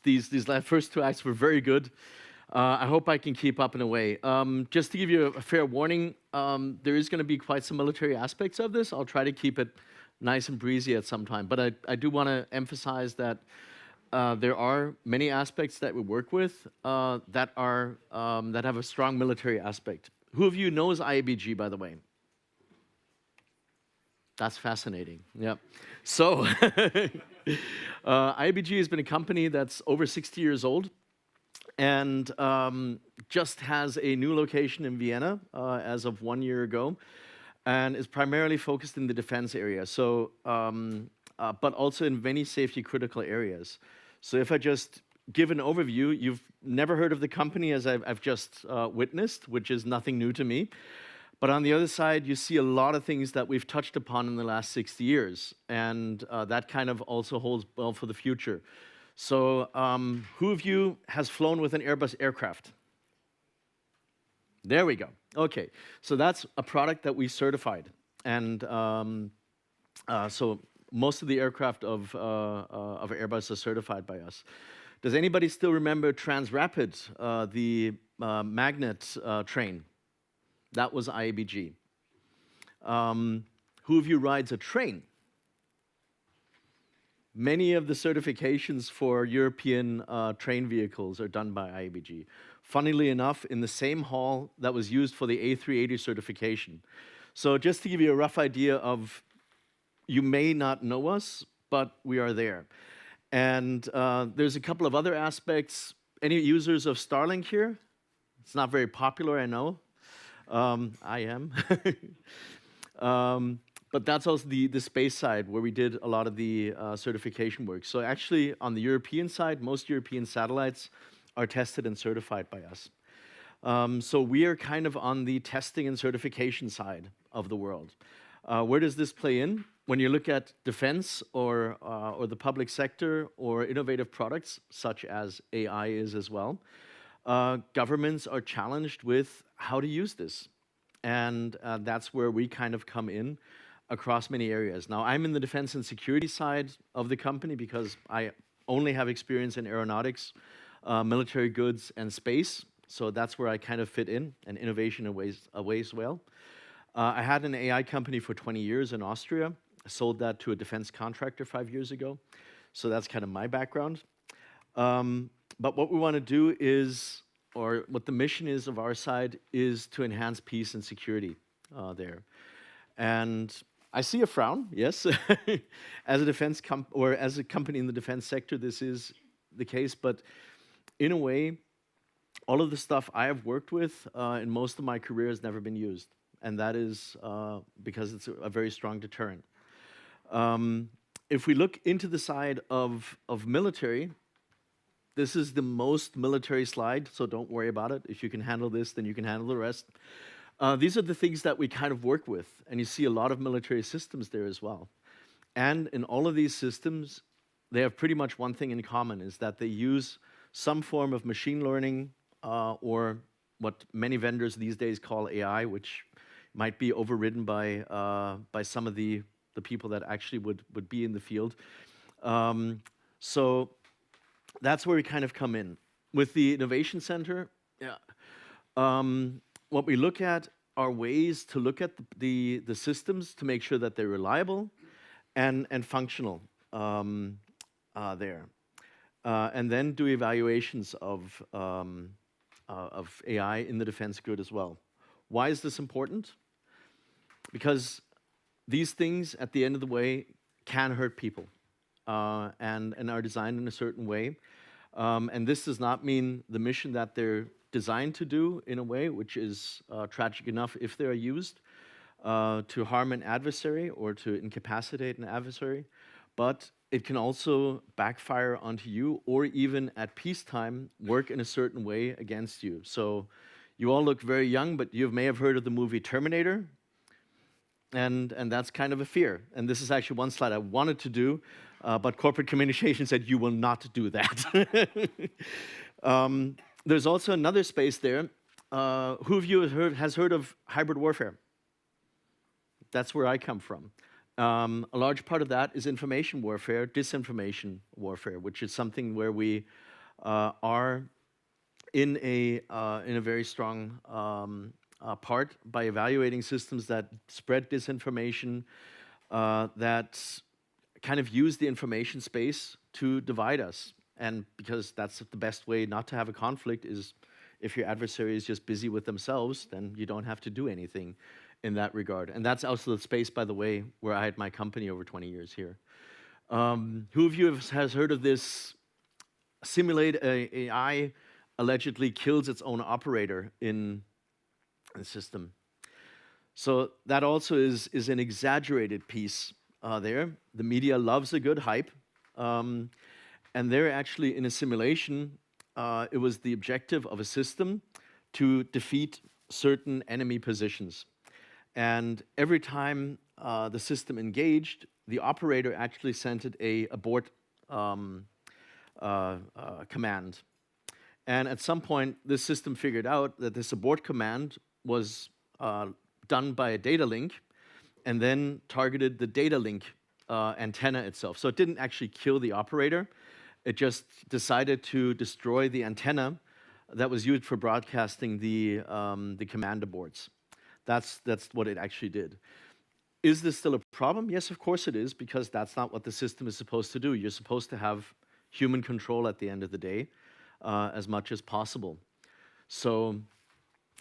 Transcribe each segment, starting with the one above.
These first two acts were very good. I hope I can keep up in a way. Just to give you a fair warning, there is going to be quite some military aspects of this. I'll try to keep it nice and breezy at some time. But I do want to emphasize that there are many aspects that we work with that have a strong military aspect. Who of you knows IABG, by the way? That's fascinating. Yeah. So IABG has been a company that's over 60 years old and just has a new location in Vienna as of 1 year ago, and is primarily focused in the defense area. So, but also in many safety critical areas. So if I just give an overview, you've never heard of the company as I've just witnessed, which is nothing new to me. But on the other side, you see a lot of things that we've touched upon in the last 60 years, and that kind of also holds well for the future. So who of you has flown with an Airbus aircraft? There we go. Okay, so that's a product that we certified. And so most of the aircraft of Airbus are certified by us. Does anybody still remember Transrapid, the magnet train? That was IABG. Who of you rides a train? Many of the certifications for European train vehicles are done by IABG. Funnily enough, in the same hall that was used for the A380 certification. So just to give you a rough idea of, you may not know us, but we are there. And there's a couple of other aspects. Any users of Starlink here? It's not very popular, I know. I am. But that's also the space side where we did a lot of the certification work. So actually, on the European side, most European satellites are tested and certified by us. So we are kind of on the testing and certification side of the world. Where does this play in? When you look at defense or the public sector or innovative products, such as AI is as well, governments are challenged with how to use this. And that's where we kind of come in across many areas. Now, I'm in the defense and security side of the company because I only have experience in aeronautics, military goods, and space. So that's where I kind of fit in, and innovation away as well. I had an AI company for 20 years in Austria. I sold that to a defense contractor 5 years ago. So that's kind of my background. But what we want to do is, or what the mission is of our side, is to enhance peace and security there. And I see a frown, yes. As a defense or as a company in the defense sector, this is the case. But in a way, all of the stuff I have worked with in most of my career has never been used. And that is because it's a very strong deterrent. If we look into the side of military, this is the most military slide, so don't worry about it. If you can handle this, then you can handle the rest. These are the things that we kind of work with, and you see a lot of military systems there as well. And in all of these systems, they have pretty much one thing in common, is that they use some form of machine learning or what many vendors these days call AI, which might be overridden by some of the people that actually would be in the field. So that's where we kind of come in. With the Innovation Center, what we look at are ways to look at the systems to make sure that they're reliable and functional there. And then do evaluations of AI in the defense good as well. Why is this important? Because these things, at the end of the way, can hurt people and are designed in a certain way. And this does not mean the mission that they're designed to do in a way, which is tragic enough if they are used to harm an adversary or to incapacitate an adversary, but it can also backfire onto you, or even at peacetime work in a certain way against you. So you all look very young, but you may have heard of the movie Terminator, and that's kind of a fear. And this is actually one slide I wanted to do, but corporate communication said you will not do that. There's also another space there. Who of you has heard of hybrid warfare? That's where I come from. A large part of that is information warfare, disinformation warfare, which is something where we are in a very strong part by evaluating systems that spread disinformation, that kind of use the information space to divide us. And because that's the best way not to have a conflict is if your adversary is just busy with themselves, then you don't have to do anything in that regard. And that's also the space, by the way, where I had my company over 20 years here. Who of you has heard of this simulate AI allegedly kills its own operator in the system? So that also is an exaggerated piece there. The media loves a good hype. And they're actually in a simulation, it was the objective of a system to defeat certain enemy positions. And every time the system engaged, the operator actually sent it a abort command. And at some point, this system figured out that this abort command was done by a data link and then targeted the data link antenna itself. So it didn't actually kill the operator. It just decided to destroy the antenna that was used for broadcasting the command aborts. That's what it actually did. Is this still a problem? Yes, of course it is, because that's not what the system is supposed to do. You're supposed to have human control at the end of the day, as much as possible. So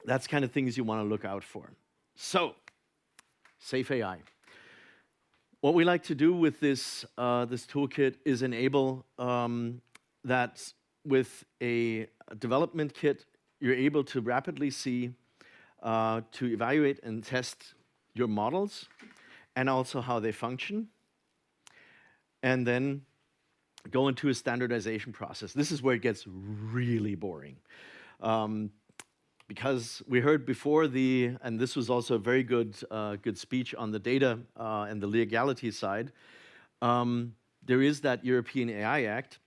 that's kind of things you want to look out for. So, SafeAI. What we like to do with this toolkit is enable that with a development kit, you're able to rapidly see, to evaluate and test your models and also how they function, and then go into a standardization process. This is where it gets really boring. Because we heard before and this was also a very good speech on the data and the legality side, there is that European AI Act,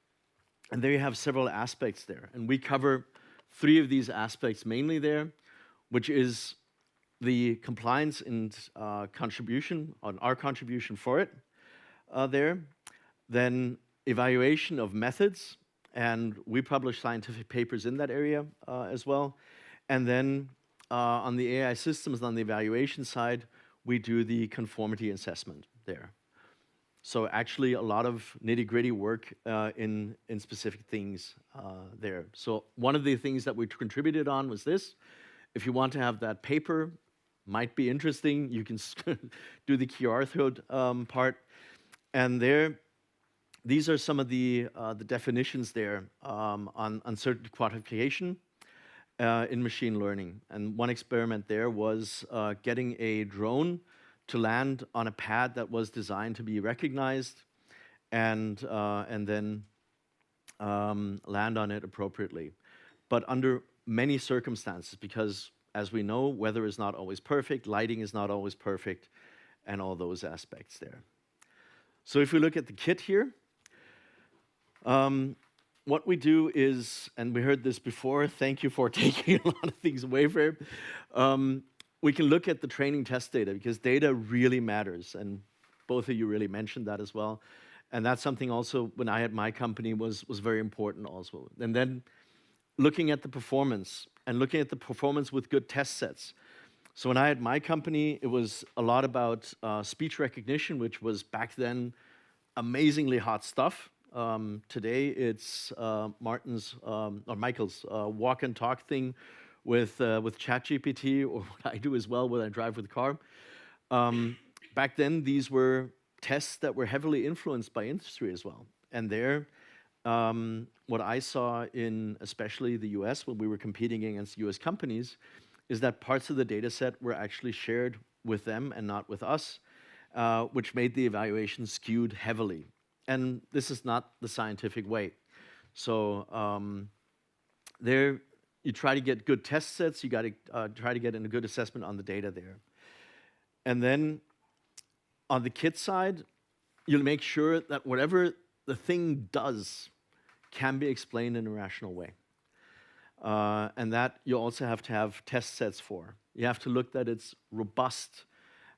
and there you have several aspects there. And we cover 3 of these aspects mainly there, which is the compliance and contribution, on our contribution for it there, then evaluation of methods, and we publish scientific papers in that area as well. And then on the AI systems, on the evaluation side, we do the conformity assessment there. So actually a lot of nitty-gritty work in specific things there. So one of the things that we contributed on was this. If you want to have that paper, might be interesting, you can do the QR code part. And there, these are some of the definitions there on uncertainty quantification in machine learning. And one experiment there was getting a drone to land on a pad that was designed to be recognized and then land on it appropriately. But under many circumstances, because as we know, weather is not always perfect, lighting is not always perfect, and all those aspects there. So if we look at the kit here, what we do is, and we heard this before, thank you for taking a lot of things away from it. We can look at the training test data, because data really matters, and both of you really mentioned that as well. And that's something also, when I had my company, was very important also. And then looking at the performance, and looking at the performance with good test sets. So when I had my company, it was a lot about speech recognition, which was back then amazingly hot stuff. Today it's Michael's walk and talk thing with ChatGPT, or what I do as well when I drive with the car. Back then, these were tests that were heavily influenced by industry as well. And there, what I saw in especially the US when we were competing against US companies is that parts of the data set were actually shared with them and not with us, which made the evaluation skewed heavily. And this is not the scientific way. So there, you try to get good test sets, you got to try to get in a good assessment on the data there. And then on the kit side, you'll make sure that whatever the thing does can be explained in a rational way. And that you also have to have test sets for. You have to look that it's robust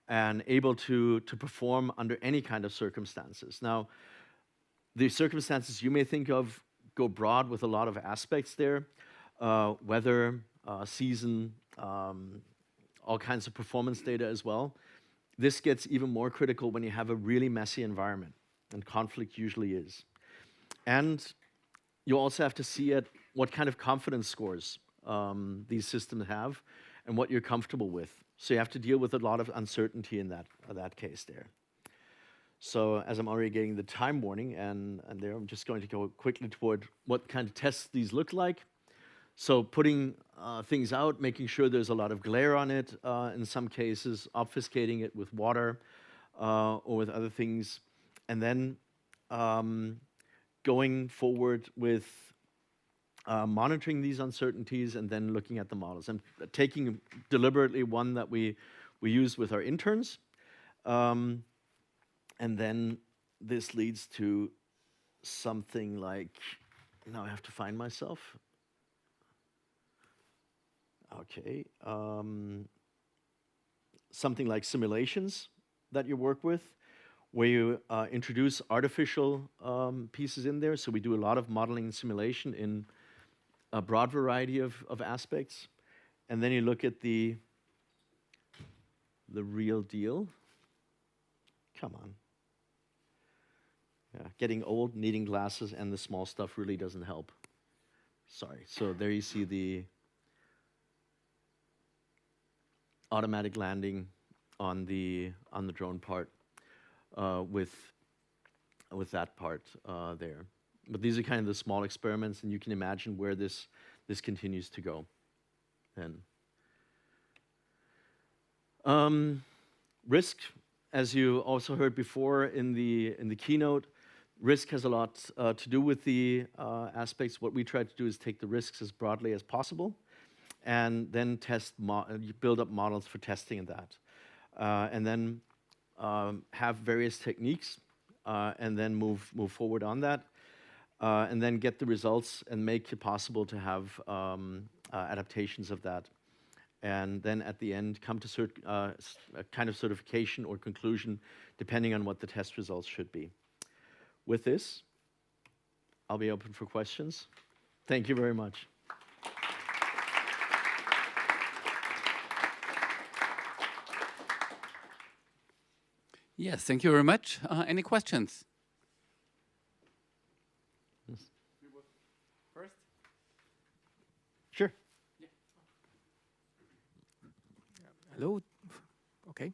and able to perform under any kind of circumstances. Now, the circumstances you may think of go broad with a lot of aspects there, weather, season, all kinds of performance data as well. This gets even more critical when you have a really messy environment, and conflict usually is. And you also have to see at what kind of confidence scores these systems have and what you're comfortable with. So you have to deal with a lot of uncertainty in that case there. So as I'm already getting the time warning, and there I'm just going to go quickly toward what kind of tests these look like. So putting things out, making sure there's a lot of glare on it in some cases, obfuscating it with water or with other things, and then going forward with monitoring these uncertainties and then looking at the models. And taking deliberately one that we use with our interns. And then this leads to something like, now I have to find myself. Okay, something like simulations that you work with, where you introduce artificial pieces in there. So we do a lot of modeling and simulation in a broad variety of aspects. And then you look at the real deal. Come on. Yeah, getting old, needing glasses, and the small stuff really doesn't help. Sorry. So there you see the automatic landing on the drone part with that part there. But these are kind of the small experiments, and you can imagine where this continues to go. And risk, as you also heard before in the keynote, risk has a lot to do with the aspects. What we try to do is take the risks as broadly as possible, and then you build up models for testing that, and then have various techniques, and then move forward on that, and then get the results and make it possible to have adaptations of that, and then at the end come to a kind of certification or conclusion, depending on what the test results should be. With this, I'll be open for questions. Thank you very much. Yes, thank you very much. Any questions? Yes. First? Sure. Yeah. Hello. Okay.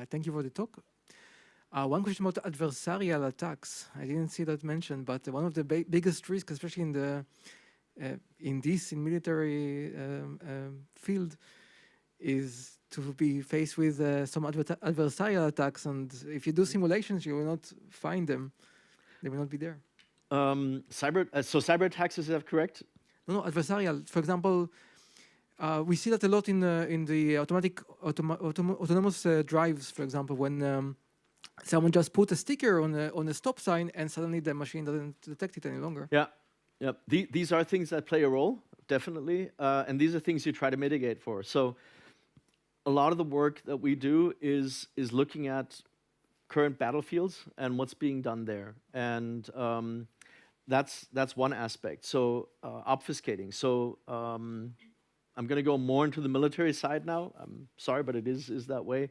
Thank you for the talk. One question about adversarial attacks. I didn't see that mentioned, but one of the biggest risks, especially in military field, is to be faced with some adversarial attacks. And if you do simulations, you will not find them; they will not be there. Cyber attacks, is that correct? No, adversarial. For example, we see that a lot in the autonomous drives. For example, when someone just put a sticker on a stop sign, and suddenly the machine doesn't detect it any longer. Yeah, yeah. These are things that play a role, definitely, and these are things you try to mitigate for. So, a lot of the work that we do is looking at current battlefields and what's being done there, and that's one aspect. So, obfuscating. So, I'm going to go more into the military side now. I'm sorry, but it is that way.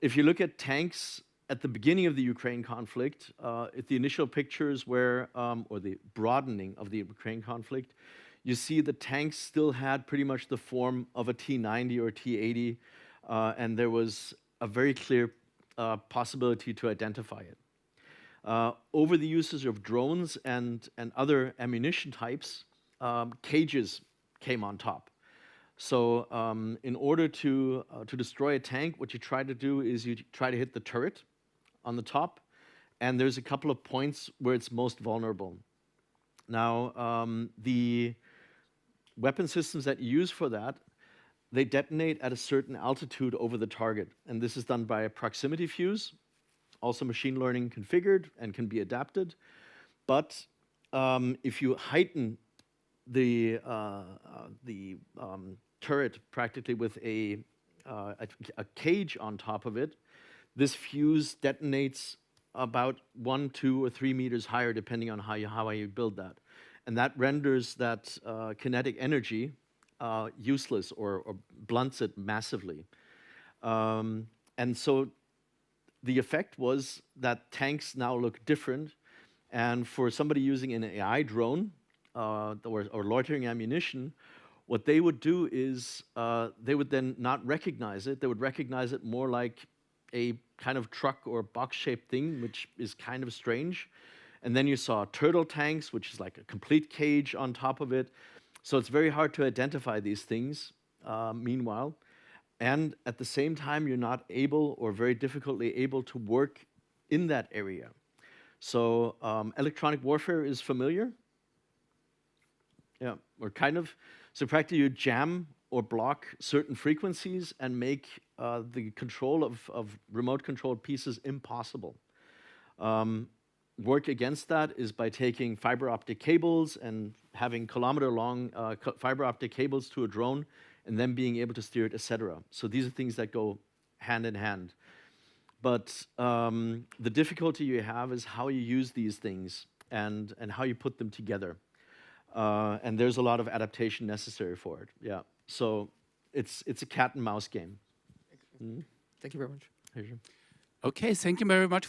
If you look at tanks at the beginning of the Ukraine conflict, at the initial pictures where, or the broadening of the Ukraine conflict, you see the tanks still had pretty much the form of a T-90 or T-80, and there was a very clear possibility to identify it. Over the uses of drones and other ammunition types, cages came on top. So in order to destroy a tank, what you try to do is you try to hit the turret on the top, and there's a couple of points where it's most vulnerable. Now, the weapon systems that you use for that, they detonate at a certain altitude over the target, and this is done by a proximity fuse, also machine learning configured and can be adapted. But if you heighten the turret practically with a a cage on top of it, this fuse detonates about 1, 2, or 3 meters higher, depending on how you build that. And that renders that kinetic energy useless or blunts it massively. And so the effect was that tanks now look different. And for somebody using an AI drone or loitering ammunition, what they would do is they would then not recognize it. They would recognize it more like a kind of truck or box-shaped thing, which is kind of strange. And then you saw turtle tanks, which is like a complete cage on top of it. So it's very hard to identify these things, meanwhile. And at the same time, you're not able or very difficultly able to work in that area. So electronic warfare is familiar. Yeah, or kind of. So practically you jam or block certain frequencies and make the control of remote controlled pieces impossible. Work against that is by taking fiber optic cables and having kilometer-long fiber optic cables to a drone and then being able to steer it, etc. So these are things that go hand in hand. But the difficulty you have is how you use these things and how you put them together. And there's a lot of adaptation necessary for it. Yeah. So it's a cat and mouse game. Thank you very much. Okay, thank you very much.